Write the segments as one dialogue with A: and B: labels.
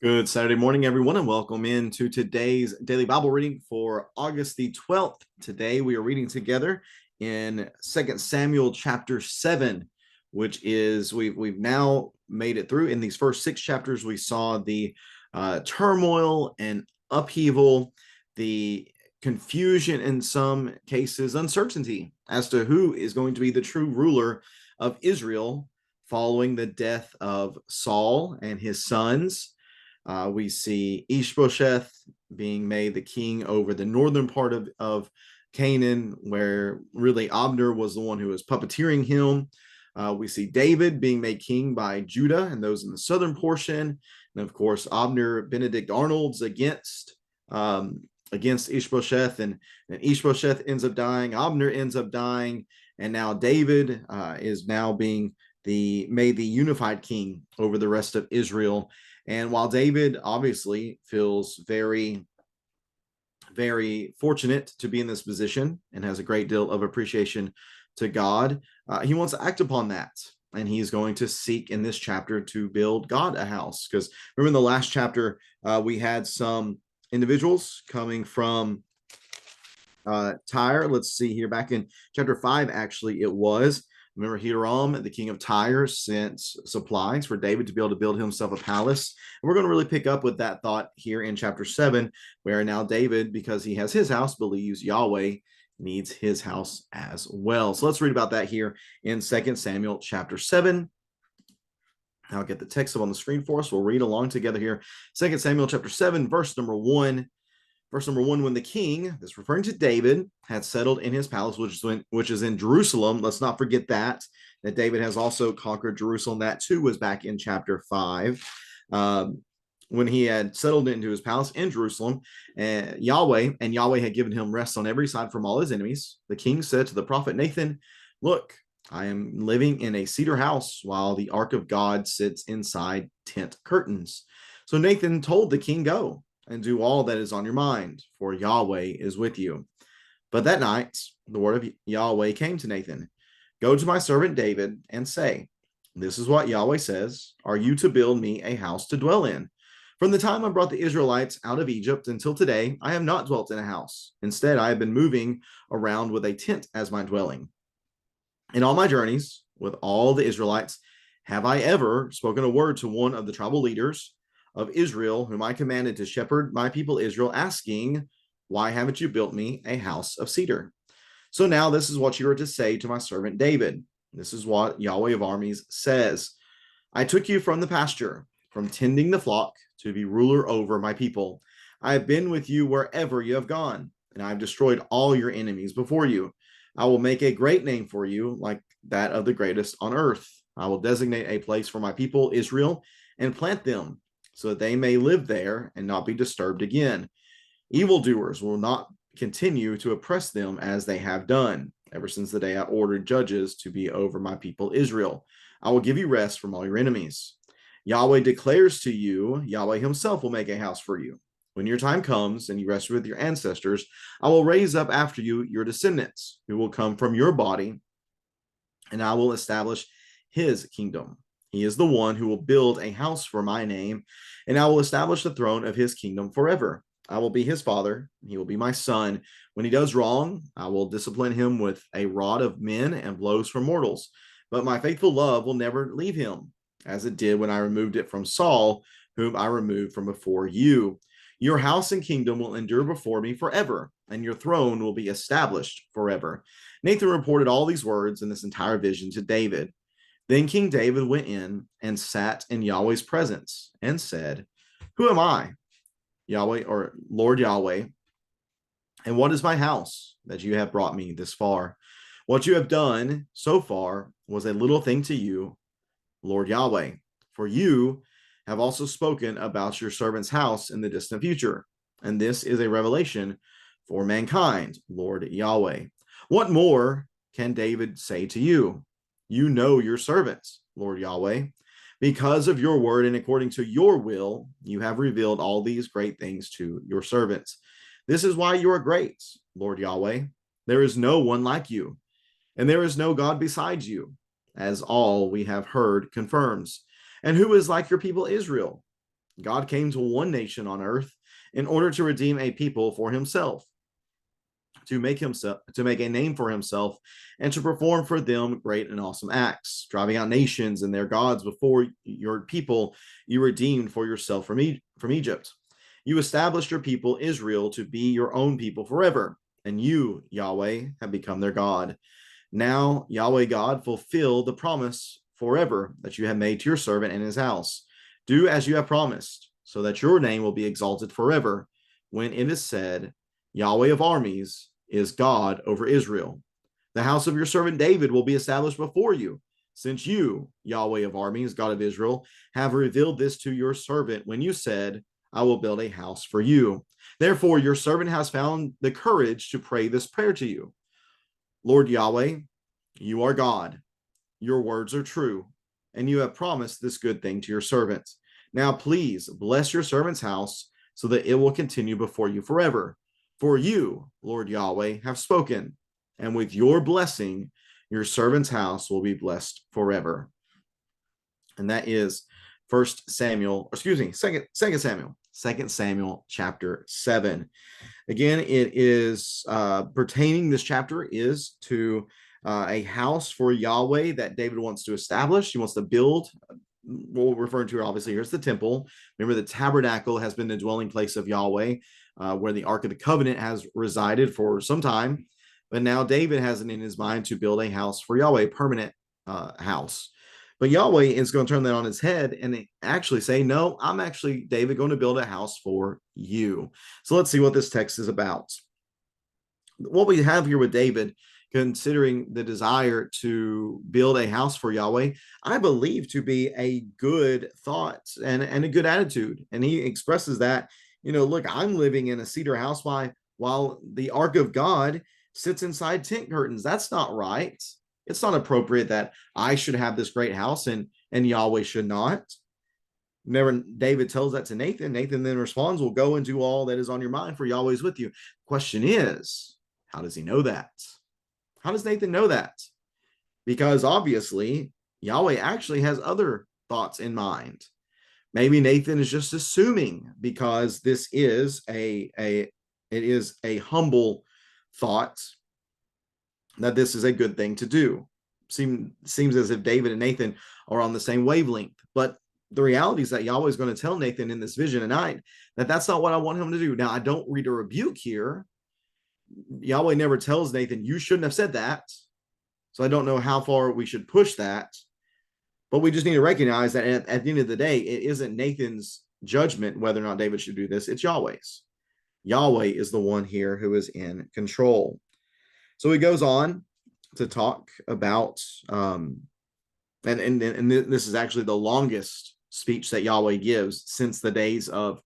A: Good Saturday morning, everyone, and welcome into today's daily Bible reading for August the 12th. Today we are reading together in 2 Samuel chapter 7, which is we've now made it through. In these first six chapters, we saw the turmoil and upheaval, the confusion, in some cases, uncertainty as to who is going to be the true ruler of Israel following the death of Saul and his sons. We see Ishbosheth being made the king over the northern part of Canaan, where really Abner was the one who was puppeteering him. We see David being made king by Judah and those in the southern portion. And of course, Abner Benedict Arnold's against Ishbosheth, and Ishbosheth ends up dying. Abner ends up dying. And now David is now being made the unified king over the rest of Israel. And while David obviously feels very, very fortunate to be in this position and has a great deal of appreciation to God, he wants to act upon that. And he's going to seek in this chapter to build God a house. Because remember in the last chapter, we had some individuals coming from Tyre. Let's see here, back in chapter 5, actually, it was. Remember, Hiram, the king of Tyre, sent supplies for David to be able to build himself a palace. And we're going to really pick up with that thought here in chapter 7, where now David, because he has his house, believes Yahweh needs his house as well. So let's read about that here in 2 Samuel chapter 7. I'll get the text up on the screen for us. We'll read along together here. 2 Samuel chapter 7, verse number 1. Verse number 1, when the king, that's referring to David, had settled in his palace, which is in Jerusalem. Let's not forget that David has also conquered Jerusalem. That too was back in chapter 5. When he had settled into his palace in Jerusalem, Yahweh had given him rest on every side from all his enemies. The king said to the prophet Nathan, "Look, I am living in a cedar house while the ark of God sits inside tent curtains." So Nathan told the king, "Go and do all that is on your mind, for Yahweh is with you." But that night, the word of Yahweh came to Nathan. "Go to my servant David and say, 'This is what Yahweh says. Are you to build me a house to dwell in? From the time I brought the Israelites out of Egypt until today, I have not dwelt in a house. Instead, I have been moving around with a tent as my dwelling. In all my journeys with all the Israelites, have I ever spoken a word to one of the tribal leaders of Israel, whom I commanded to shepherd my people Israel, asking, why haven't you built me a house of cedar? So now this is what you are to say to my servant David. This is what Yahweh of armies says. I took you from the pasture, from tending the flock, to be ruler over my people. I have been with you wherever you have gone, and I have destroyed all your enemies before you. I will make a great name for you, like that of the greatest on earth. I will designate a place for my people Israel and plant them, so that they may live there and not be disturbed again. Evildoers will not continue to oppress them as they have done, ever since the day I ordered judges to be over my people Israel. I will give you rest from all your enemies. Yahweh declares to you, Yahweh himself will make a house for you. When your time comes and you rest with your ancestors, I will raise up after you your descendants, who will come from your body, and I will establish his kingdom. He is the one who will build a house for my name, and I will establish the throne of his kingdom forever. I will be his father, and he will be my son. When he does wrong, I will discipline him with a rod of men and blows from mortals. But my faithful love will never leave him, as it did when I removed it from Saul, whom I removed from before you. Your house and kingdom will endure before me forever, and your throne will be established forever. Nathan reported all these words and this entire vision to David. Then King David went in and sat in Yahweh's presence and said, who am I, Yahweh, or Lord Yahweh, and what is my house that you have brought me this far? What you have done so far was a little thing to you, Lord Yahweh, for you have also spoken about your servant's house in the distant future, and this is a revelation for mankind, Lord Yahweh. What more can David say to you? You know your servants, Lord Yahweh. Because of your word and according to your will, you have revealed all these great things to your servants. This is why you are great, Lord Yahweh. There is no one like you, and there is no God besides you, as all we have heard confirms. And who is like your people Israel? God came to one nation on earth in order to redeem a people for himself, to make a name for himself, and to perform for them great and awesome acts, driving out nations and their gods before your people you redeemed for yourself from Egypt. You established your people Israel to be your own people forever, and you, Yahweh, have become their God. Now, Yahweh God, fulfill the promise forever that you have made to your servant and his house. Do as you have promised, so that your name will be exalted forever, when it is said, Yahweh of armies is God over Israel. The house of your servant David will be established before you, since you, Yahweh of armies, God of Israel, have revealed this to your servant when you said, I will build a house for you. Therefore, your servant has found the courage to pray this prayer to you. Lord Yahweh, you are God. Your words are true, and you have promised this good thing to your servants. Now, please bless your servant's house so that it will continue before you forever. For you, Lord Yahweh, have spoken, and with your blessing, your servant's house will be blessed forever. And that is Second Samuel chapter 7. Again, it is pertaining, this chapter is to a house for Yahweh that David wants to establish. He wants to build. What we're referring to obviously here is the temple. Remember, the tabernacle has been the dwelling place of Yahweh, where the Ark of the Covenant has resided for some time. But now David has it in his mind to build a house for Yahweh, a permanent house. But Yahweh is going to turn that on its head and actually say, no, I'm actually, David, going to build a house for you. So let's see what this text is about. What we have here with David, considering the desire to build a house for Yahweh, I believe to be a good thought and a good attitude. And he expresses that, look, I'm living in a cedar house while the ark of God sits inside tent curtains. That's not right. It's not appropriate that I should have this great house and Yahweh should not. Whenever David tells that to Nathan, Nathan then responds, well, go and do all that is on your mind, for Yahweh is with you. Question is, how does he know that? How does Nathan know that? Because obviously, Yahweh actually has other thoughts in mind. Maybe Nathan is just assuming because this is it is a humble thought that this is a good thing to do. Seems as if David and Nathan are on the same wavelength. But the reality is that Yahweh is going to tell Nathan in this vision tonight that that's not what I want him to do. Now, I don't read a rebuke here. Yahweh never tells Nathan, you shouldn't have said that. So I don't know how far we should push that. But we just need to recognize that at the end of the day, it isn't Nathan's judgment whether or not David should do this. It's Yahweh's. Yahweh is the one here who is in control. So he goes on to talk about, and this is actually the longest speech that Yahweh gives since the days of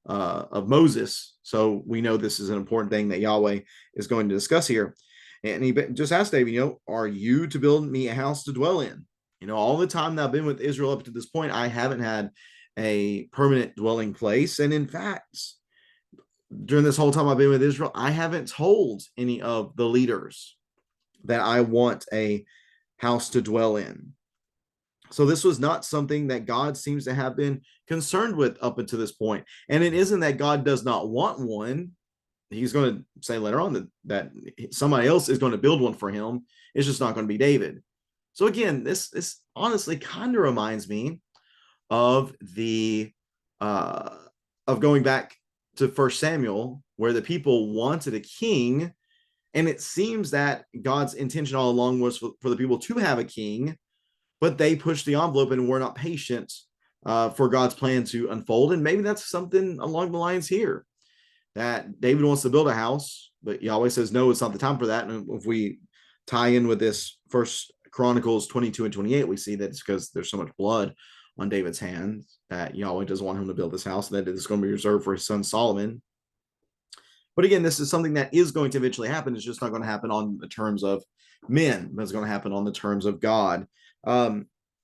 A: Moses. So we know this is an important thing that Yahweh is going to discuss here. And he just asked David, are you to build me a house to dwell in? All the time that I've been with Israel up to this point, I haven't had a permanent dwelling place. And in fact, during this whole time I've been with Israel, I haven't told any of the leaders that I want a house to dwell in. So this was not something that God seems to have been concerned with up until this point. And it isn't that God does not want one. He's going to say later on that somebody else is going to build one for him. It's just not going to be David. So again, this honestly kind of reminds me of of going back to 1 Samuel, where the people wanted a king, and it seems that God's intention all along was for the people to have a king, but they pushed the envelope and were not patient for God's plan to unfold. And maybe that's something along the lines here, that David wants to build a house, but Yahweh says, no, it's not the time for that. And if we tie in with this First Chronicles 22 and 28, we see that it's because there's so much blood on David's hands that Yahweh doesn't want him to build this house, and that it's going to be reserved for his son Solomon. But again, this is something that is going to eventually happen. It's just not going to happen on the terms of men, but it's going to happen on the terms of God.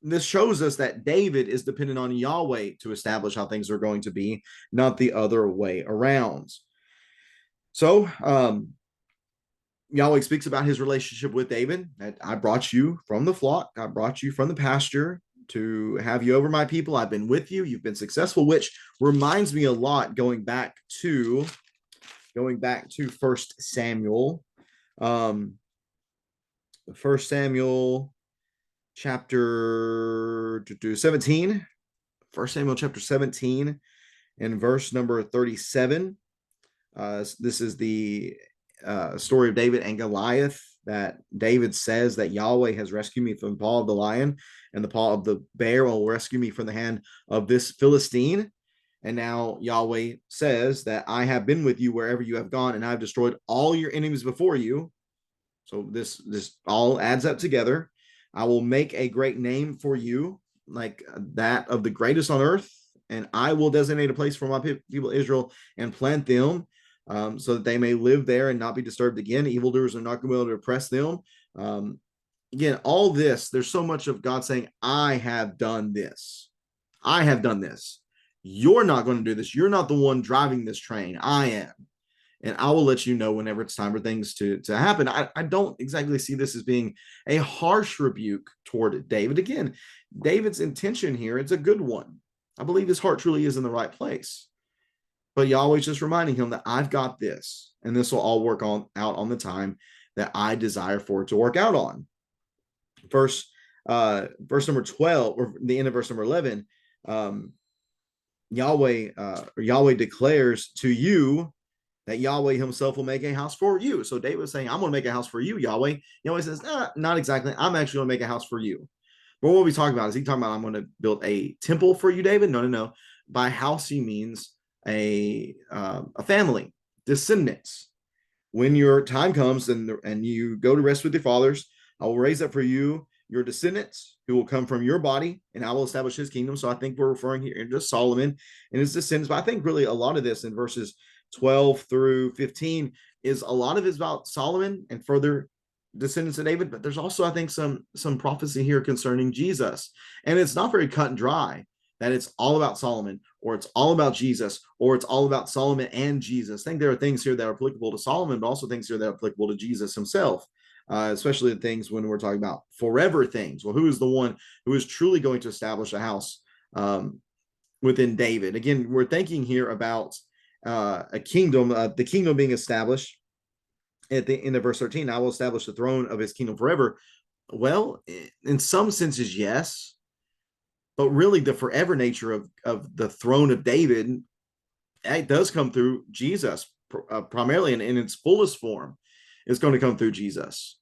A: This shows us that David is dependent on Yahweh to establish how things are going to be, not the other way around. So Yahweh speaks about his relationship with David, that I brought you from the flock, I brought you from the pasture. to have you over my people. I've been with you. You've been successful, which reminds me a lot going back to First Samuel. First Samuel chapter 17. First Samuel chapter 17 and verse number 37. This is the story of David and Goliath, that David says that Yahweh has rescued me from the paw of the lion, and the paw of the bear will rescue me from the hand of this Philistine. And now Yahweh says that I have been with you wherever you have gone, and I have destroyed all your enemies before you. So this all adds up together. I will make a great name for you, like that of the greatest on earth, and I will designate a place for my people Israel and plant them, so that they may live there and not be disturbed again. Evildoers are not going to be able to oppress them. Again, all this, there's so much of God saying, I have done this. I have done this. You're not going to do this. You're not the one driving this train. I am. And I will let you know whenever it's time for things to happen. I don't exactly see this as being a harsh rebuke toward David. Again, David's intention here, it's a good one. I believe his heart truly is in the right place. But Yahweh's just reminding him that I've got this, and this will all work out on the time that I desire for it to work out on. Verse number 12, or the end of verse number 11, Yahweh declares to you that Yahweh himself will make a house for you. So David was saying, I'm going to make a house for you, Yahweh. Yahweh says, not exactly. I'm actually going to make a house for you. But what are we talking about? Is he talking about I'm going to build a temple for you, David? No. By house, he means a family, descendants. When your time comes and you go to rest with your fathers, I will raise up for you your descendants who will come from your body, and I will establish his kingdom. So I think we're referring here to Solomon and his descendants. But I think really a lot of this in verses 12 through 15 is a lot of it is about Solomon and further descendants of David, but there's also, I think, some prophecy here concerning Jesus. And it's not very cut and dry that it's all about Solomon, or it's all about Jesus, or it's all about Solomon and Jesus. I think there are things here that are applicable to Solomon, but also things here that are applicable to Jesus himself, especially the things when we're talking about forever things. Well, who is the one who is truly going to establish a house within David? Again, we're thinking here about a kingdom, the kingdom being established at the end of verse 13. I will establish the throne of his kingdom forever. Well, in some senses, yes, but really the forever nature of the throne of David, it does come through Jesus primarily, in its fullest form. It's going to come through Jesus.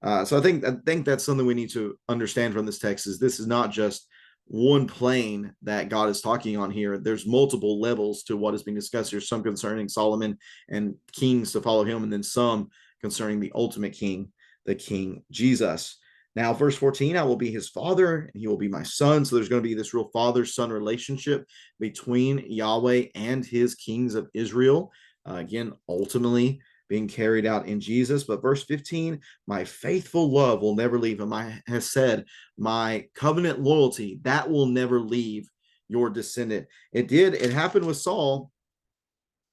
A: So I think that's something we need to understand from this text, is this is not just one plane that God is talking on here. There's multiple levels to what is being discussed here, some concerning Solomon and kings to follow him, and then some concerning the ultimate king, the King Jesus. Now, verse 14, I will be his father, and he will be my son. So there's going to be this real father-son relationship between Yahweh and his kings of Israel. Again, ultimately being carried out in Jesus. But verse 15, my faithful love will never leave him. I has said, my covenant loyalty, that will never leave your descendant. It happened with Saul.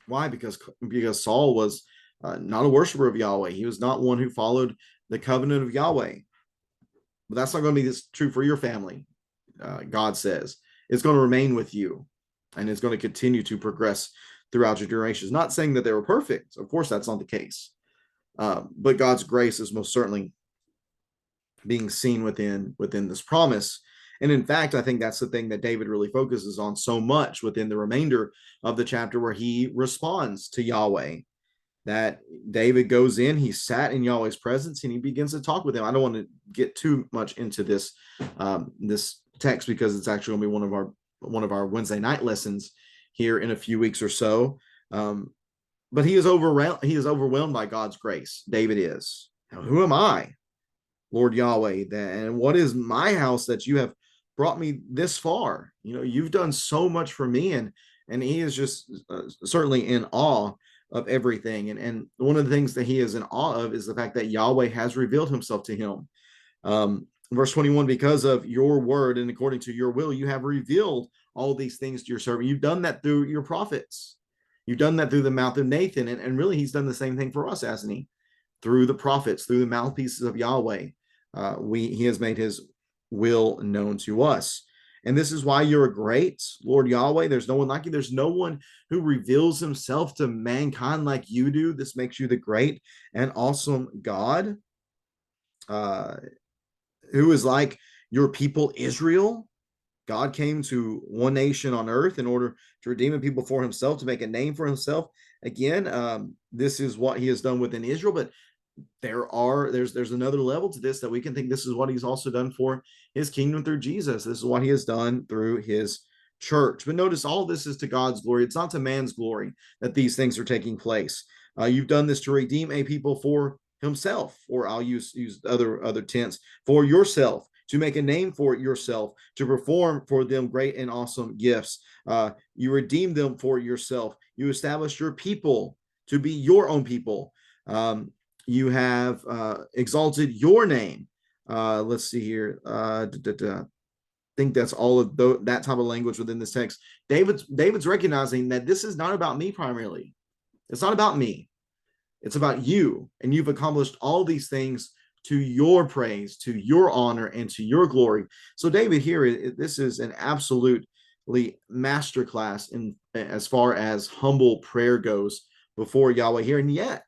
A: Why? Because Saul was not a worshiper of Yahweh. He was not one who followed the covenant of Yahweh. But that's not going to be true for your family. God says it's going to remain with you, and it's going to continue to progress throughout your generations. Not saying that they were perfect. Of course, that's not the case. But God's grace is most certainly being seen within this promise. And in fact, I think that's the thing that David really focuses on so much within the remainder of the chapter, where he responds to Yahweh. That David goes in, he sat in Yahweh's presence, and he begins to talk with him. I don't want to get too much into this this text, because it's actually going to be one of our Wednesday night lessons here in a few weeks or so. But he is overwhelmed by God's grace. David is. Now, who am I, Lord Yahweh, and what is my house that you have brought me this far? You've done so much for me, and he is just certainly in awe of everything. And one of the things that he is in awe of is the fact that Yahweh has revealed himself to him. Verse 21, because of your word and according to your will, you have revealed all these things to your servant. You've done that through your prophets. You've done that through the mouth of Nathan. And really, he's done the same thing for us, hasn't he? Through the prophets, through the mouthpieces of Yahweh. He has made his will known to us. And this is why you're great, Lord Yahweh. There's no one like you. There's no one who reveals himself to mankind like you do. This makes you the great and awesome God, uh, who is like your people, Israel. God came to one nation on earth in order to redeem a people for himself, to make a name for himself. Again, this is what he has done within Israel, but there's another level to this, that we can think this is what he's also done for his kingdom through Jesus. This is what he has done through his church. But notice, all this is to God's glory. It's not to man's glory that these things are taking place. You've done this to redeem a people for himself, or I'll use other tense, for yourself, to make a name for yourself, to perform for them great and awesome gifts. You redeem them for yourself. You establish your people to be your own people. You have exalted your name. Let's see here. I think that's all of that type of language within this text. David's recognizing that this is not about me primarily. It's not about me. It's about you. And you've accomplished all these things to your praise, to your honor, and to your glory. So David here, this is an absolutely masterclass in as far as humble prayer goes before Yahweh here. And yet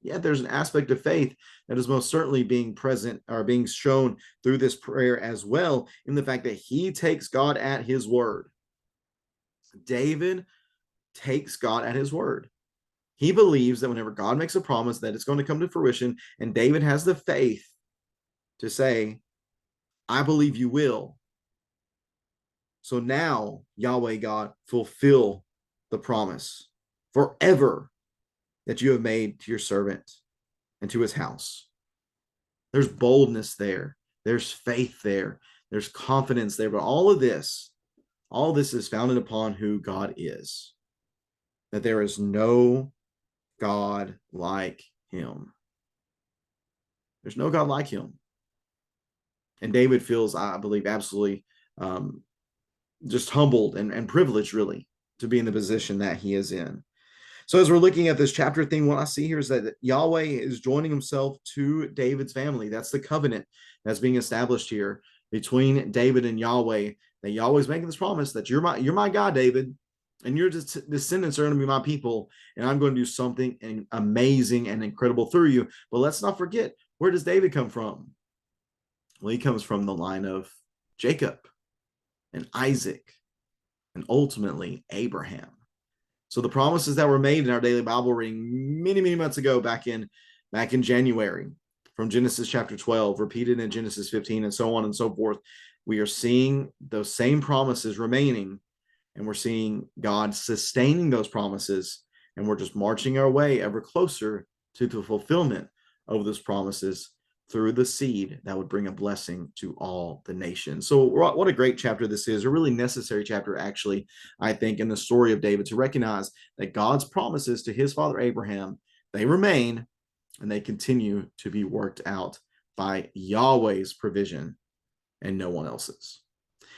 A: there's an aspect of faith that is most certainly being present or being shown through this prayer as well, in the fact that he takes God at his word. David takes God at his word. He believes that whenever God makes a promise, that it's going to come to fruition, and David has the faith to say, I believe you will. So now, Yahweh God, fulfill the promise forever that you have made to your servant and to his house. There's boldness there. There's faith there. There's confidence there. But all this is founded upon who God is. That there is no God like him. There's no God like him. And David feels, I believe, absolutely just humbled and privileged, really, to be in the position that he is in. So as we're looking at this chapter theme, what I see here is that Yahweh is joining himself to David's family. That's the covenant that's being established here between David and Yahweh, that Yahweh's making this promise that you're my God, David, and your descendants are going to be my people, and I'm going to do something amazing and incredible through you. But let's not forget, where does David come from? Well, he comes from the line of Jacob and Isaac and ultimately Abraham. So the promises that were made in our daily Bible reading many, many months ago, back in January, from Genesis chapter 12, repeated in Genesis 15, and so on and so forth, we are seeing those same promises remaining, and we're seeing God sustaining those promises, and we're just marching our way ever closer to the fulfillment of those promises through the seed that would bring a blessing to all the nations. So what a great chapter this is, a really necessary chapter, actually, I think, in the story of David, to recognize that God's promises to his father Abraham, they remain, and they continue to be worked out by Yahweh's provision and no one else's.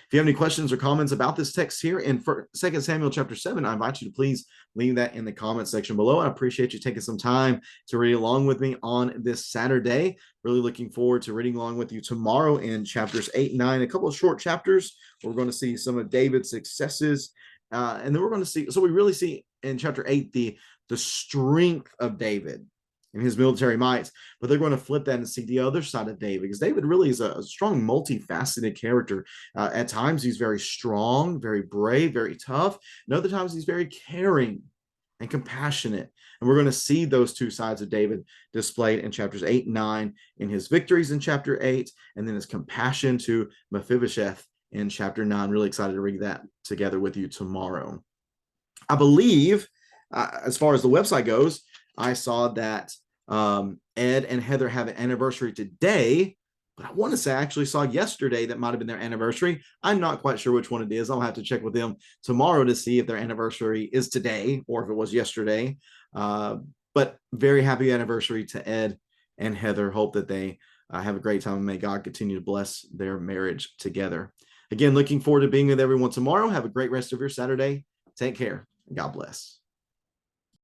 A: If you have any questions or comments about this text here in 2 Samuel chapter 7, I invite you to please leave that in the comment section below. I appreciate you taking some time to read along with me on this Saturday. Really looking forward to reading along with you tomorrow in chapters 8 and 9, a couple of short chapters. We're going to see some of David's successes. And then we're going to see, so we really see in chapter 8 the strength of David and his military mights, but they're going to flip that and see the other side of David, because David really is a strong, multifaceted character. At times, he's very strong, very brave, very tough, and other times he's very caring and compassionate. And we're going to see those two sides of David displayed in chapters 8 and 9, in his victories in chapter 8, and then his compassion to Mephibosheth in chapter 9. Really excited to read that together with you tomorrow. I believe, as far as the website goes, I saw that Ed and Heather have an anniversary today, but I want to say I actually saw yesterday that might have been their anniversary. I'm not quite sure which one it is. I'll have to check with them tomorrow to see if their anniversary is today or if it was yesterday. But very happy anniversary to Ed and Heather. Hope that they have a great time, and may God continue to bless their marriage together. Again, looking forward to being with everyone tomorrow. Have a great rest of your Saturday. Take care, and God bless.